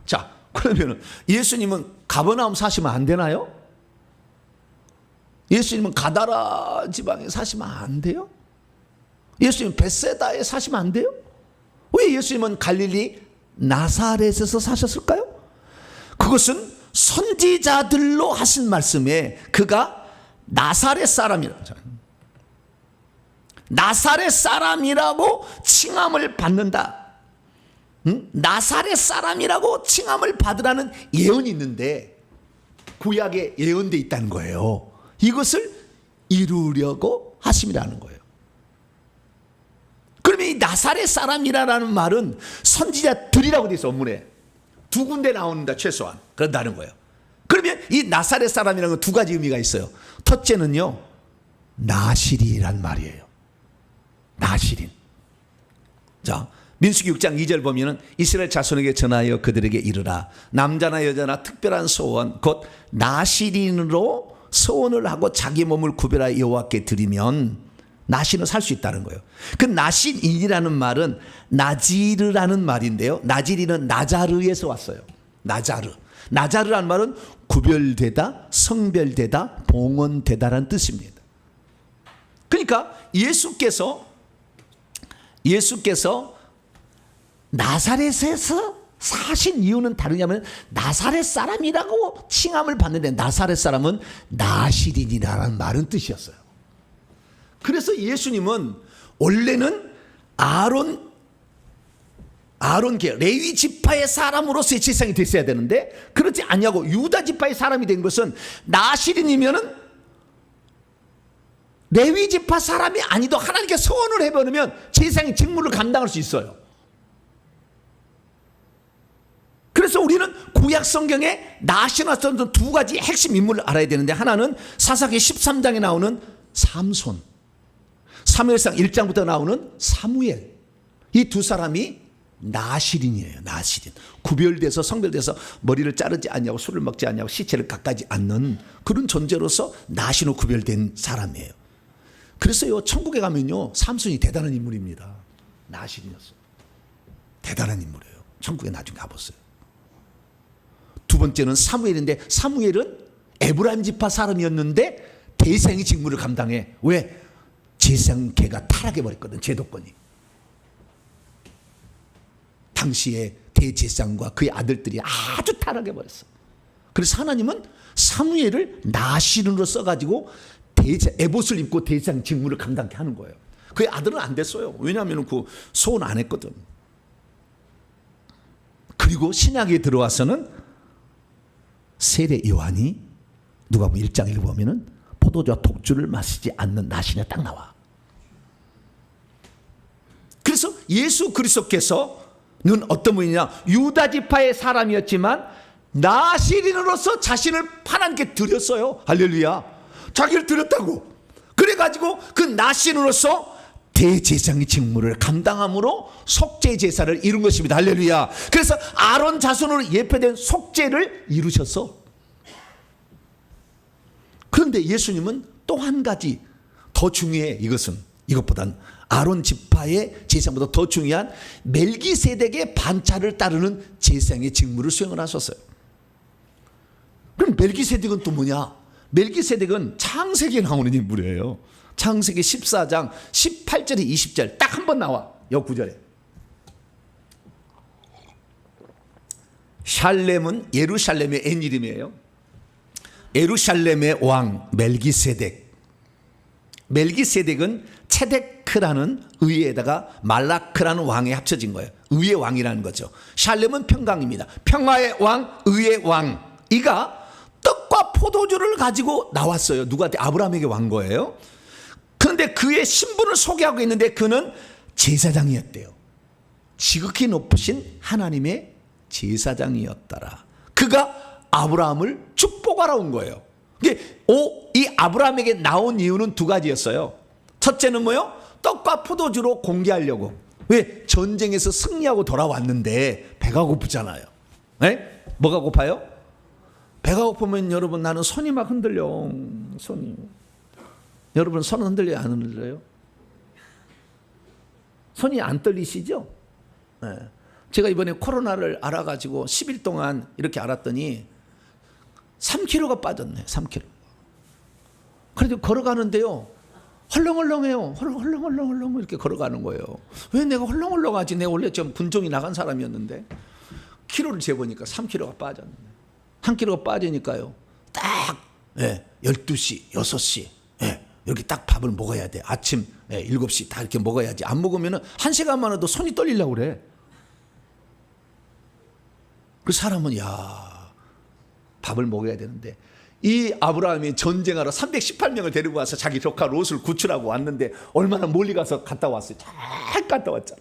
자, 그러면 예수님은 가버나움 사시면 안 되나요? 예수님은 가다라 지방에 사시면 안 돼요? 예수님 벳세다에 사시면 안 돼요? 왜 예수님은 갈릴리 나사렛에서 사셨을까요? 그것은 선지자들로 하신 말씀에 그가 나사렛 사람이라고 칭함을 받는다. 나사렛 사람이라고 칭함을 받으라는 예언이 있는데 구약에 예언되어 있다는 거예요. 이것을 이루려고 하심이라는 거예요. 그러면 이 나사렛 사람이라는 말은 선지자들이라고 되어 있어. 원문에 두 군데 나오는다 최소한 그런다는 거예요. 그러면 이 나사렛 사람이라는 건 두 가지 의미가 있어요. 첫째는요, 나실이란 말이에요. 나실인. 자, 민수기 6장 2절 보면은 이스라엘 자손에게 전하여 그들에게 이르라. 남자나 여자나 특별한 소원 곧 나실인으로 소원을 하고 자기 몸을 구별하여 여호와께 드리면 나실은 살 수 있다는 거예요. 그 나실인이라는 말은 나지르라는 말인데요. 나지리는 나자르에서 왔어요. 나자르라는 말은 구별되다, 성별되다, 봉헌되다라는 뜻입니다. 그러니까 예수께서 나사렛에서 사신 이유는 다르냐면 나사렛 사람이라고 칭함을 받는데 나사렛 사람은 나실인이라는 말은 뜻이었어요. 그래서 예수님은 원래는 아론계 레위 지파의 사람으로서의 제사장이 됐어야 되는데 그렇지 않냐고 유다 지파의 사람이 된 것은 나실인이면은 레위 지파 사람이 아니도 하나님께 소원을 해버리면 제사장의 직무를 감당할 수 있어요. 그래서 우리는 구약 성경에 나시나 썼던 두 가지 핵심 인물을 알아야 되는데 하나는 사사기 13장에 나오는 삼손, 사무엘상 1장부터 나오는 사무엘. 이 두 사람이 나실인이에요. 나실인. 구별돼서 성별돼서 머리를 자르지 않냐고 술을 먹지 않냐고 시체를 가까지 않는 그런 존재로서 나시로 구별된 사람이에요. 그래서요 천국에 가면요 삼손이 대단한 인물입니다. 나실인이었어요. 대단한 인물이에요. 천국에 나중에 가보세요. 두 번째는 사무엘인데 사무엘은 에브라임 지파 사람이었는데 대제사장의 직무를 감당해. 왜? 제사장계가 타락해버렸거든. 제도권이. 당시에 대제사장과 그의 아들들이 아주 타락해버렸어. 그래서 하나님은 사무엘을 나실인으로 써가지고 에봇을 입고 대제사장 직무를 감당케 하는 거예요. 그의 아들은 안 됐어요. 왜냐하면 그 소원 안 했거든. 그리고 신약에 들어와서는 세례 요한이 누가 보면 1장을 보면은 포도주와 독주를 마시지 않는 나신에 딱 나와. 그래서 예수 그리스도께서는 어떤 분이냐? 유다 지파의 사람이었지만 나실인으로서 자신을 하나님께 드렸어요. 할렐루야. 자기를 드렸다고. 그래가지고 그 나실인으로서 대제사장의 직무를 감당함으로 속죄 제사를 이룬 것입니다. 할렐루야. 그래서 아론 자손으로 예표된 속죄를 이루셨어. 그런데 예수님은 또 한 가지 더 중요해. 이것보단 아론 지파의 제사보다 더 중요한 멜기세덱의 반차를 따르는 제사장의 직무를 수행을 하셨어요. 그럼 멜기세덱은 또 뭐냐? 멜기세덱은 창세기에 나오는 인물이에요. 창세기 14장 18절에 20절 딱 한 번 나와. 요 구절에. 샬렘은 예루살렘의 옛 이름이에요. 예루살렘의 왕 멜기세덱. 멜기세덱은 체데크라는 의에다가 말라크라는 왕에 합쳐진 거예요. 의의 왕이라는 거죠. 샬렘은 평강입니다. 평화의 왕, 의의 왕. 이가 떡과 포도주를 가지고 나왔어요. 누구한테? 아브라함에게 왕 거예요. 그런데 그의 신분을 소개하고 있는데 그는 제사장이었대요. 지극히 높으신 하나님의 제사장이었더라. 그가 아브라함을 축복하러 온 거예요. 이 아브라함에게 나온 이유는 두 가지였어요. 첫째는 뭐요? 떡과 포도주로 공개하려고. 왜? 전쟁에서 승리하고 돌아왔는데 배가 고프잖아요. 네? 뭐가 고파요? 배가 고프면 여러분 나는 손이 막 흔들려. 손이. 여러분 손 흔들려요? 안 흔들려요? 손이 안 떨리시죠? 네. 제가 이번에 코로나를 알아가지고 10일 동안 이렇게 알았더니 3kg가 빠졌네. 3kg. 그래도 걸어가는데요. 헐렁헐렁해요. 헐렁헐렁 이렇게 걸어가는 거예요. 왜 내가 헐렁헐렁하지? 내가 원래 좀 분종이 나간 사람이었는데 키로를 재보니까 3kg가 빠졌네. 1kg가 빠지니까요. 딱 12시, 6시 이렇게 딱 밥을 먹어야 돼. 아침 7시 다 이렇게 먹어야지. 안 먹으면 1시간만 해도 손이 떨리려고 그래. 그 사람은 밥을 먹어야 되는데 이 아브라함이 전쟁하러 318명을 데리고 와서 자기 조카 롯을 구출하고 왔는데 얼마나 멀리 가서 갔다 왔어요. 잘 갔다 왔잖아.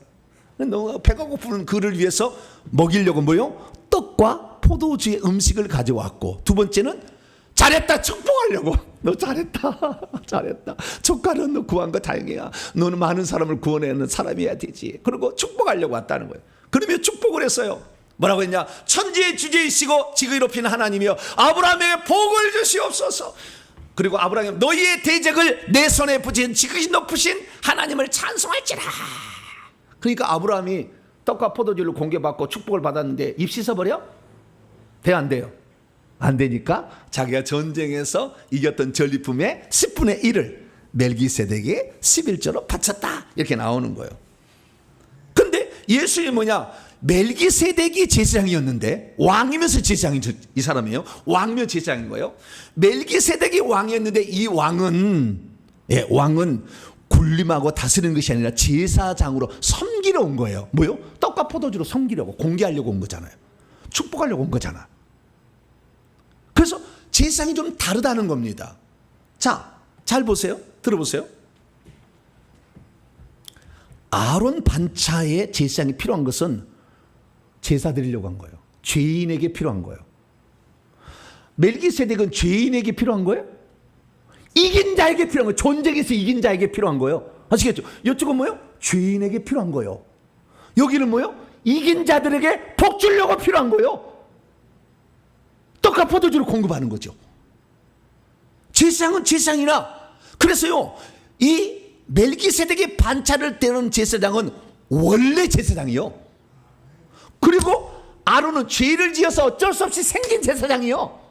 너무 배가 고프는 그를 위해서 먹이려고 뭐요? 떡과 포도주의 음식을 가져왔고, 두 번째는 잘했다 축복하려고. 너 잘했다. 잘했다. 조카는 너 구한 거 다행이야. 너는 많은 사람을 구원하는 사람이어야 되지. 그리고 축복하려고 왔다는 거예요. 그러면 축복을 했어요. 뭐라고 했냐? 천지의 주제이시고 지극히 높인 하나님이여 아브라함에게 복을 주시옵소서. 그리고 아브라함이 너희의 대적을 내 손에 붙인 지극히 높으신 하나님을 찬송할지라. 그러니까 아브라함이 떡과 포도주를 공개받고 축복을 받았는데 입 씻어버려? 돼 안 돼요? 안 되니까 자기가 전쟁에서 이겼던 전리품의 10분의 1을 멜기세덱에게 11조로 바쳤다. 이렇게 나오는 거예요. 근데 예수님이 뭐냐? 멜기세덱이 제사장이었는데, 왕이면서 제사장이 이 사람이에요. 왕이면 제사장인 거예요. 멜기세덱이 왕이었는데 이 왕은 군림하고 다스리는 것이 아니라 제사장으로 섬기러 온 거예요. 뭐요? 떡과 포도주로 섬기려고, 공개하려고 온 거잖아요. 축복하려고 온 거잖아. 그래서 제사장이 좀 다르다는 겁니다. 자, 잘 보세요. 들어보세요. 아론 반차의 제사장이 필요한 것은 제사 드리려고 한 거예요. 죄인에게 필요한 거예요. 멜기세덱은 죄인에게 필요한 거예요? 이긴 자에게 필요한 거예요. 전쟁에서 이긴 자에게 필요한 거예요. 아시겠죠? 이쪽은 뭐예요? 죄인에게 필요한 거예요. 여기는 뭐예요? 이긴 자들에게 복 주려고 필요한 거예요. 떡과 포도주를 공급하는 거죠. 제사장은 제사장이라. 그래서요, 이 멜기세덱의 반차를 떼는 제사장은 원래 제사장이요. 그리고 아론은 죄를 지어서 어쩔 수 없이 생긴 제사장이요.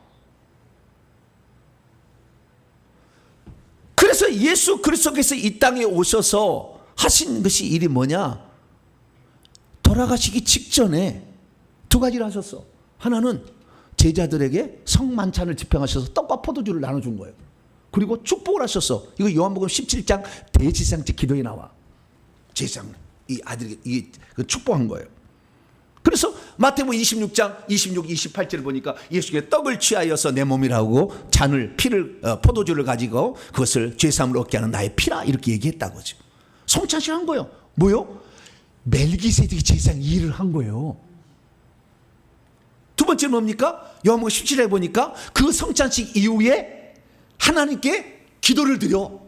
그래서 예수 그리스도께서 이 땅에 오셔서 하신 것이 일이 뭐냐? 돌아가시기 직전에 두 가지를 하셨어. 하나는 제자들에게 성만찬을 집행하셔서 떡과 포도주를 나눠준 거예요. 그리고 축복을 하셨어. 이거 요한복음 17장 대제사장직 기도에 나와. 제사장 이 아들에게 축복한 거예요. 그래서 마태복음 26장 26, 28절을 보니까 예수께서 떡을 취하여서 내 몸이라고 잔을 피를 포도주를 가지고 그것을 죄사함을 얻게 하는 나의 피라 이렇게 얘기했다고죠. 성찬식을 한 거예요. 뭐요? 멜기세덱이 제사장 일을 한 거예요. 두 번째는 뭡니까? 요한복음 17절에 보니까 그 성찬식 이후에 하나님께 기도를 드려.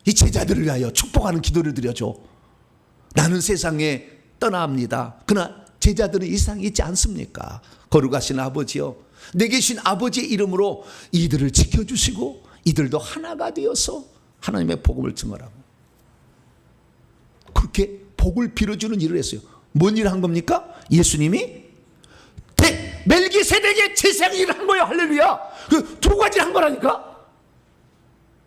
이 제자들을 위하여 축복하는 기도를 드려줘. 나는 세상에 떠나갑니다. 그러나 제자들은 이 세상에 있지 않습니까? 거룩하신 아버지여, 내게 주신 아버지의 이름으로 이들을 지켜주시고 이들도 하나가 되어서 하나님의 복음을 증언하고. 그렇게 복을 빌어주는 일을 했어요. 뭔 일을 한 겁니까? 예수님이 멜기세덱의 제사장 일을 한 거예요. 할렐루야. 그 두 가지를 한 거라니까.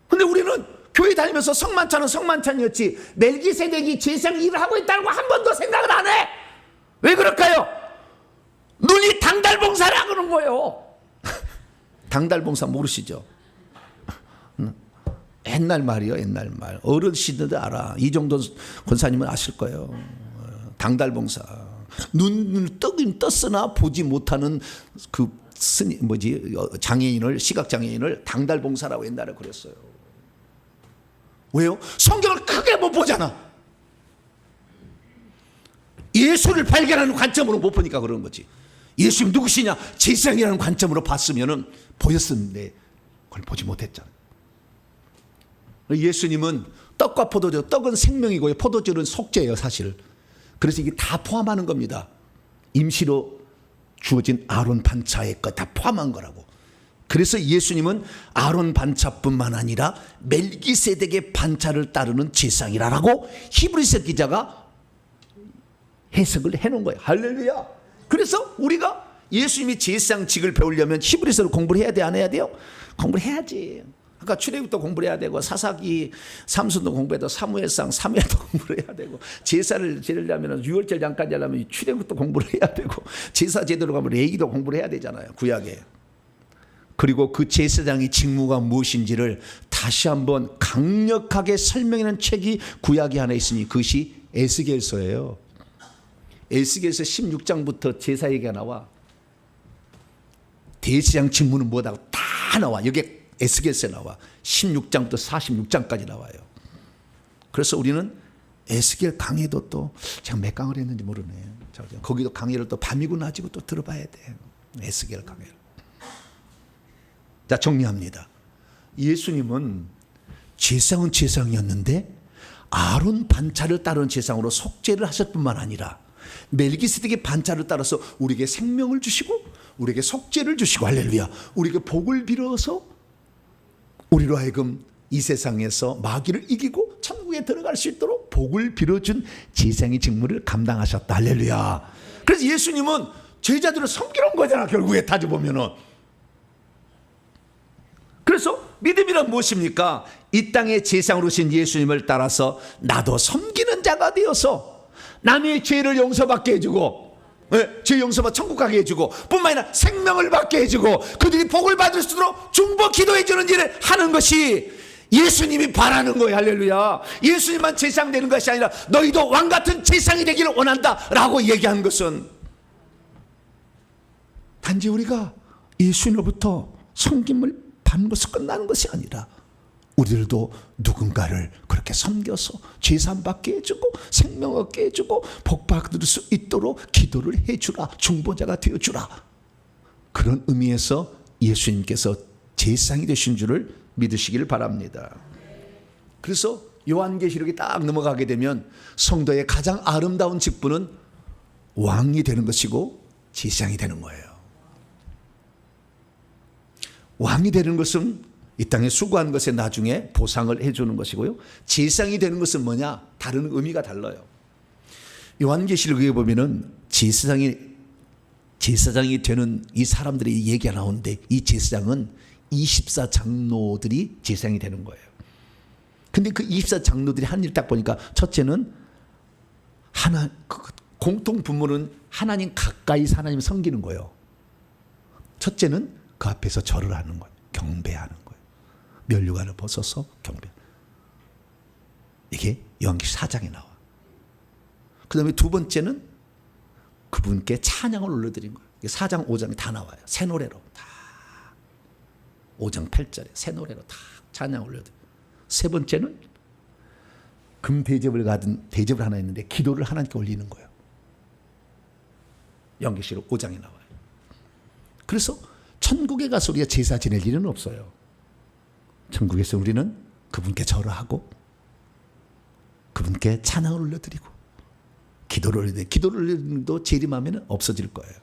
근데 우리는 교회 다니면서 성만찬은 성만찬이었지 멜기세덱이 제사장 일을 하고 있다는 거 한 번도 생각을 안 해. 왜 그럴까요? 눈이 당달봉사라 그런 거예요. 당달봉사 모르시죠? 옛날 말이요, 옛날 말. 어르신들도 알아. 이정도 권사님은 아실 거예요. 당달봉사. 눈을 뜨긴 떴으나 보지 못하는 그 장애인을, 시각장애인을 당달봉사라고 옛날에 그랬어요. 왜요? 성경을 크게 못 보잖아. 예수를 발견하는 관점으로 못 보니까 그런 거지. 예수님 누구시냐? 제사장이라는 관점으로 봤으면 보였었는데 그걸 보지 못했잖아요. 예수님은 떡과 포도주, 떡은 생명이고요, 포도주는 속죄예요, 사실. 그래서 이게 다 포함하는 겁니다. 임시로 주어진 아론 반차의 것 다 포함한 거라고. 그래서 예수님은 아론 반차뿐만 아니라 멜기세덱의 반차를 따르는 제사장이라고 히브리서 기자가 해석을 해놓은 거예요. 할렐루야. 그래서 우리가 예수님이 제사장직을 배우려면 히브리서를 공부를 해야 돼, 안 해야 돼요? 공부를 해야지. 그러니까 출애굽도 공부를 해야 되고 사사기, 삼순도 공부해야 되고 사무엘상, 사무엘도 공부를 해야 되고 제사를 지내려면 유월절 장까지 하려면 출애굽도 공부를 해야 되고 제사 제대로 가면 레위기도 공부를 해야 되잖아요, 구약에. 그리고 그 제사장의 직무가 무엇인지를 다시 한번 강력하게 설명하는 책이 구약에 하나 있으니 그것이 에스겔서예요. 에스겔서 16장부터 제사 얘기가 나와. 대제사장 직무는 뭐다고 다 나와. 여기 에스겔서에 나와. 16장부터 46장까지 나와요. 그래서 우리는 에스겔 강의도 또 제가 몇 강을 했는지 모르네요. 거기도 강의를 또 밤이고 낮이고 또 들어봐야 돼요. 에스겔 강의를. 자, 정리합니다. 예수님은 제사장은 제사장이었는데 아론 반차를 따르는 제사장으로 속죄를 하실 뿐만 아니라 멜기세덱의 반차를 따라서 우리에게 생명을 주시고 우리에게 속죄를 주시고, 할렐루야, 우리에게 복을 빌어서 우리로 하여금 이 세상에서 마귀를 이기고 천국에 들어갈 수 있도록 복을 빌어준 제사장의 직무를 감당하셨다. 할렐루야. 그래서 예수님은 제자들을 섬기는 거잖아, 결국에 따져보면은. 그래서 믿음이란 무엇입니까? 이 땅에 제사장으로 오신 예수님을 따라서 나도 섬기는 자가 되어서 남의 죄를 용서받게 해주고, 죄 용서받아 천국 가게 해주고, 뿐만 아니라 생명을 받게 해주고 그들이 복을 받을 수 있도록 중보 기도해주는 일을 하는 것이 예수님이 바라는 거예요. 할렐루야. 예수님만 제사장 되는 것이 아니라 너희도 왕같은 제사장이 되기를 원한다 라고 얘기한 것은 단지 우리가 예수님으로부터 섬김을 받는 것을 끝나는 것이 아니라 우리들도 누군가를 그렇게 섬겨서 죄산 받게 해주고 생명 얻게 해주고 복 받을 수 있도록 기도를 해주라, 중보자가 되어주라. 그런 의미에서 예수님께서 제사장이 되신 줄을 믿으시기를 바랍니다. 그래서 요한계시록이 딱 넘어가게 되면 성도의 가장 아름다운 직분은 왕이 되는 것이고 제사장이 되는 거예요. 왕이 되는 것은 이 땅에 수고한 것에 나중에 보상을 해주는 것이고요. 제사장이 되는 것은 뭐냐? 다른 의미가 달라요. 요한계시록에 보면은 제사장이 되는 이 사람들의 얘기가 나오는데 이 제사장은 24장로들이 제사장이 되는 거예요. 근데 그 24장로들이 한 일 딱 보니까 첫째는 공통 분모는 하나님 가까이 하나님 섬기는 거예요. 첫째는 그 앞에서 절을 하는 거예요. 경배하는 거예요. 면류관을 벗어서 경배. 이게 요한계시록 4장에 나와. 그 다음에 두 번째는 그분께 찬양을 올려드린 거예요. 4장 5장에 다 나와요. 새 노래로 다 5장 8절에 새 노래로 다 찬양을 올려드려요. 세 번째는 금 대접을 가진 대접을 하나 있는데 기도를 하나님께 올리는 거예요. 요한계시록 5장에 나와요. 그래서 천국에 가서 우리가 제사 지낼 일은 없어요. 천국에서 우리는 그분께 절하고 그분께 찬양을 올려드리고 기도를 올려드리고, 기도를 올려드리도 재림하면 없어질 거예요.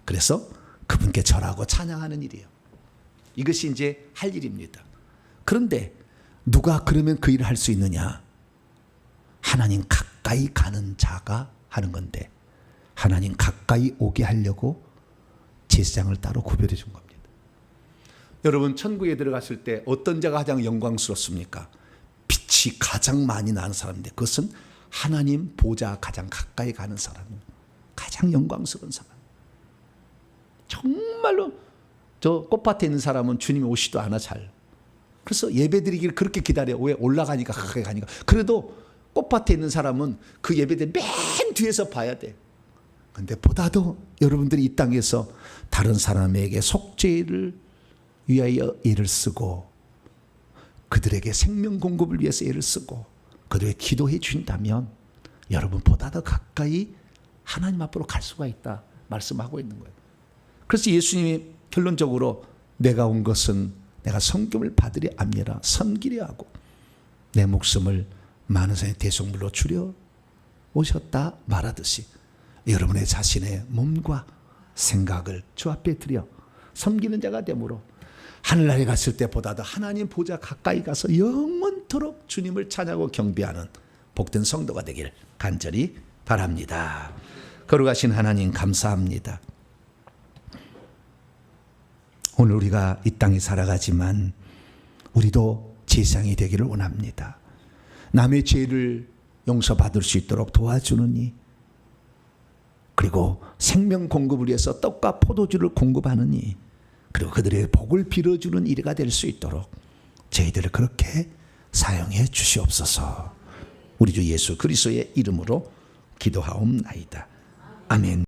그래서 그분께 절하고 찬양하는 일이에요. 이것이 이제 할 일입니다. 그런데 누가 그러면 그 일을 할 수 있느냐? 하나님 각 가까이 가는 자가 하는 건데 하나님 가까이 오게 하려고 제사장을 따로 구별해 준 겁니다. 여러분 천국에 들어갔을 때 어떤 자가 가장 영광스럽습니까? 빛이 가장 많이 나는 사람인데 그것은 하나님 보좌 가장 가까이 가는 사람입니다. 가장 영광스러운 사람. 정말로 저 꽃밭에 있는 사람은 주님이 오시도 않아 잘. 그래서 예배드리기를 그렇게 기다려. 왜? 올라가니까 가까이 가니까. 그래도 꽃밭에 있는 사람은 그 예배들 맨 뒤에서 봐야 돼. 근데 보다도 여러분들이 이 땅에서 다른 사람에게 속죄를 위하여 애를 쓰고 그들에게 생명 공급을 위해서 애를 쓰고 그들에게 기도해 준다면 여러분보다 더 가까이 하나님 앞으로 갈 수가 있다 말씀하고 있는 거예요. 그래서 예수님이 결론적으로 내가 온 것은 내가 섬김을 받으려 아니라 섬기려 하고 내 목숨을 많은 사람의 대속물로 주려 오셨다 말하듯이 여러분의 자신의 몸과 생각을 주 앞에 드려 섬기는 자가 되므로 하늘나라에 갔을 때보다도 하나님 보좌 가까이 가서 영원토록 주님을 찬양하고 경배하는 복된 성도가 되길 간절히 바랍니다. 거룩하신 하나님 감사합니다. 오늘 우리가 이 땅에 살아가지만 우리도 제사장이 되기를 원합니다. 남의 죄를 용서받을 수 있도록 도와주느니 그리고 생명 공급을 위해서 떡과 포도주를 공급하느니 그리고 그들의 복을 빌어주는 일가 될 수 있도록 저희들을 그렇게 사용해 주시옵소서. 우리 주 예수 그리스도의 이름으로 기도하옵나이다. 아멘.